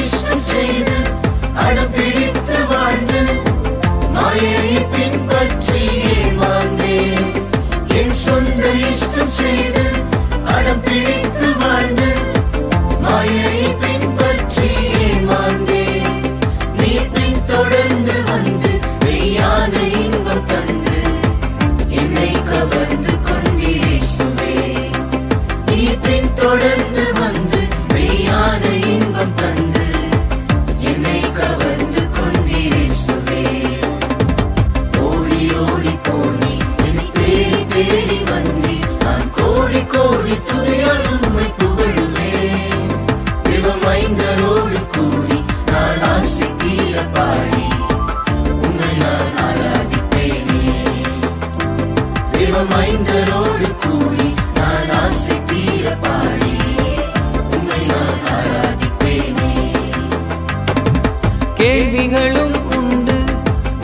இஷ்டம் செய்து அடம் பிடித்து வாழ்ந்து மாயையை பின்பற்றி ஏமாந்தேன். என் சொந்த இஷ்டம் செய்து அடம் பிடித்து வாழ்ந்து மாயையை பின்பற்றி ஏமாந்தேன். நீ பின் தொடர்ந்து வந்து மெய்யான இன்பம் தந்து என்னை கவர்ந்து கொண்டீரேசுவே. நீ பின் தொடர்ந்து வந்து மெய்யான இன்பம் தந்து என்னை கவர்ந்து கொண்டீரேசுவே. ஓடி ஓடி போனி என்னை தேடி தேடி வந்தி நான் கோடி கோடி துதியால் உம்மை புகழுவேன். தேவமைந்தரோடு கூடி நான் ஆசை தீர பாடி உம்மை நான் ஆராதிப்பேனே. தேவமைந்தரோடு கூடி நான் ஆசை தீர பாடி உம்மை நான் ஆராதிப்பேனே. கேள்விகளும் உண்டு,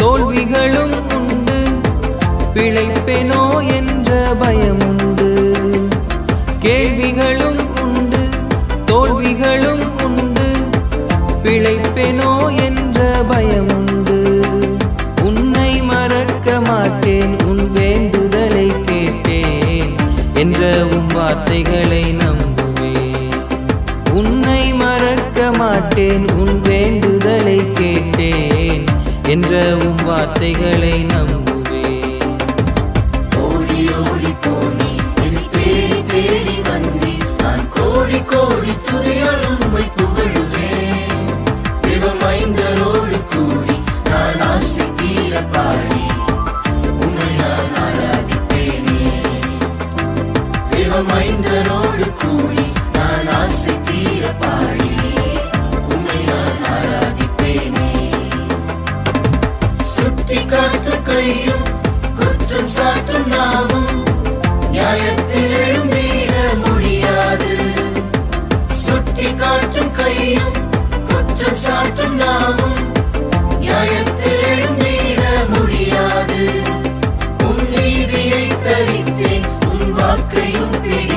தோல்விகளும் உண்டு, பிழைப்பேனோ என்ற பயமுண்டு. கேள்விகளும் உண்டு, தோல்விகளும் உண்டு, பிழைப்பேனோ என்ற பயமுண்டு. உன்னை மறக்க மாட்டேன், உன் வேண்டுதலை கேட்டேன் என்ற உம் வார்த்தைகளை நம்புவேன். உன்னை மறக்க மாட்டேன், உன் வேண்டுதலை கேட்டேன் என்ற உம் வார்த்தைகளை நம்புவேன். ஓடி ஓடி போனி என்னை தேடி தேடி வந்தி நான் கோடி கோடி துதியால் உம்மை புகழுவேன். தேவமைந்தரோடு கூடி நான் ஆசை தீர பாடி உம்மை நான் ஆராதிப்பேனே. தேவமைந்தரோடு கூடி நான் ஆசை தீர பாடி உம்மை நான் ஆராதிப்பேனே. சுட்டி காட்டும் கையும் குற்றம் சாட்டும் நாவும் நியாயத்தில் எழும்பிட முடியாது. சுட்டி காட்டும் கையும் குற்றம் சாட்டும் நாவும் நியாயத்தில் எழும்பிட முடியாது. உன் நீதியை தரித்தேன், உன் வாக்கையும் பிடி